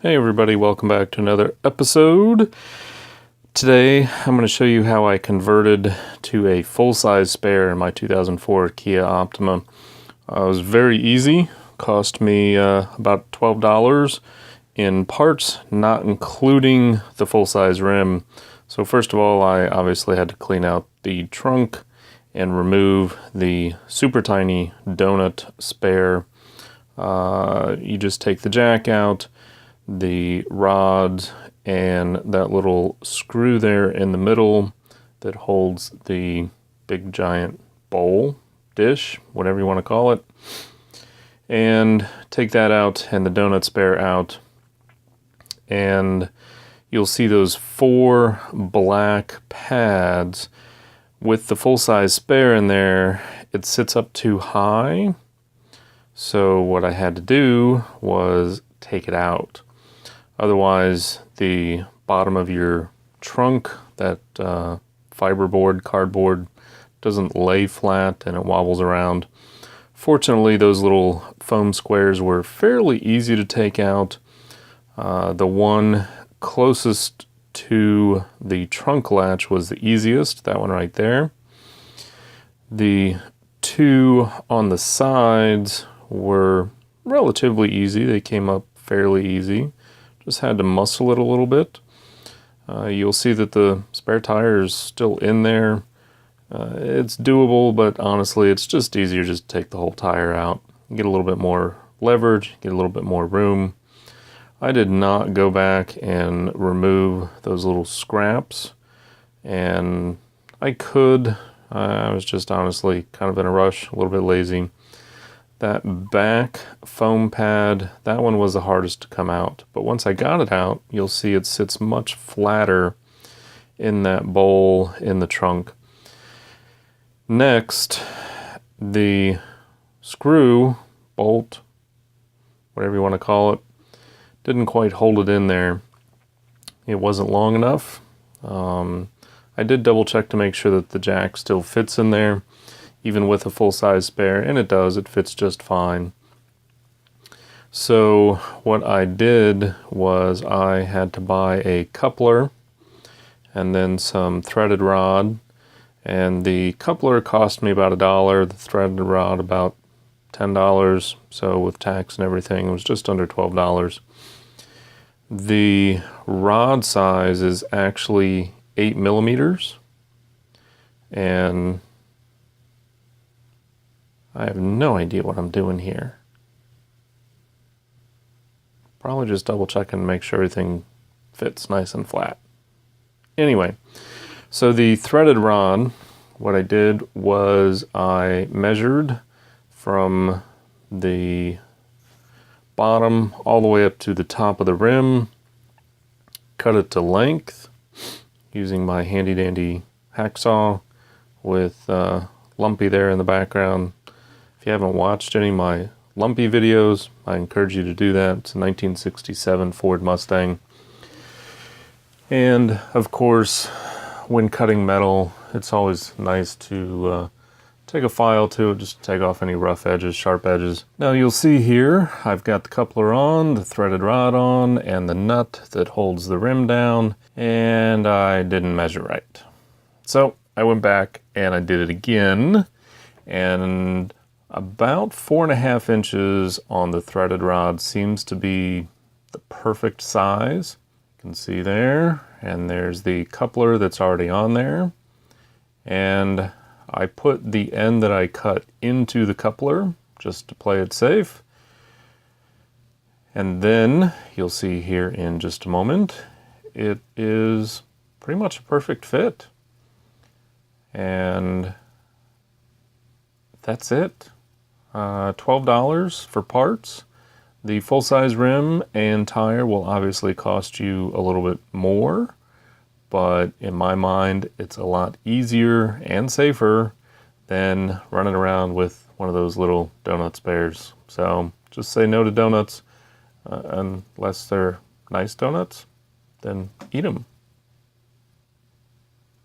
Hey everybody, welcome back to another episode. Today I'm going to show you how I converted to a full-size spare in my 2004 Kia Optima. It was very easy, cost me about $12 in parts, not including the full-size rim. So first of all, I obviously had to clean out the trunk and remove the super tiny donut spare. You just take the jack out, the rods, and that little screw there in the middle that holds the big giant bowl, dish, whatever you want to call it, and take that out and the donut spare out, and you'll see those 4 black pads. With the full-size spare in there, it sits up too high, so what I had to do was take it out. Otherwise, the bottom of your trunk, that fiberboard, cardboard, doesn't lay flat and it wobbles around. Fortunately, those little foam squares were fairly easy to take out. The one closest to the trunk latch was the easiest, that one right there. The 2 on the sides were relatively easy. They came up fairly easy. Just had to muscle it a little bit. You'll see that the spare tire is still in there. It's doable, but honestly, it's just easier just to take the whole tire out. Get a little bit more leverage, get a little bit more room. I did not go back and remove those little scraps, and I could. I was just honestly kind of in a rush, a little bit lazy. That back foam pad, that one was the hardest to come out. But once I got it out, you'll see it sits much flatter in that bowl in the trunk. Next, the screw, bolt, whatever you want to call it, didn't quite hold it in there. It wasn't long enough. I did double check to make sure that the jack still fits in there, even with a full-size spare, and it does. It fits just fine. So what I did was I had to buy a coupler and then some threaded rod, and the coupler cost me about $1, the threaded rod about $10, so with tax and everything it was just under $12. The rod size is actually 8 millimeters, and I have no idea what I'm doing here. Probably just double checking to make sure everything fits nice and flat. Anyway, so the threaded rod, what I did was I measured from the bottom all the way up to the top of the rim, cut it to length using my handy dandy hacksaw with Lumpy there in the background. If you haven't watched any of my Lumpy videos, I encourage you to do that. It's a 1967 Ford Mustang. And of course, when cutting metal, it's always nice to take a file to it, just to take off any rough edges, sharp edges. Now you'll see here, I've got the coupler on, the threaded rod on, and the nut that holds the rim down, and I didn't measure right. So I went back and I did it again, and about 4.5 inches on the threaded rod seems to be the perfect size. You can see there, and there's the coupler that's already on there. And I put the end that I cut into the coupler just to play it safe. And then you'll see here in just a moment, it is pretty much a perfect fit. And that's it. $12 for parts. The full-size rim and tire will obviously cost you a little bit more, but in my mind it's a lot easier and safer than running around with one of those little donut spares. So just say no to donuts, unless they're nice donuts, then eat them.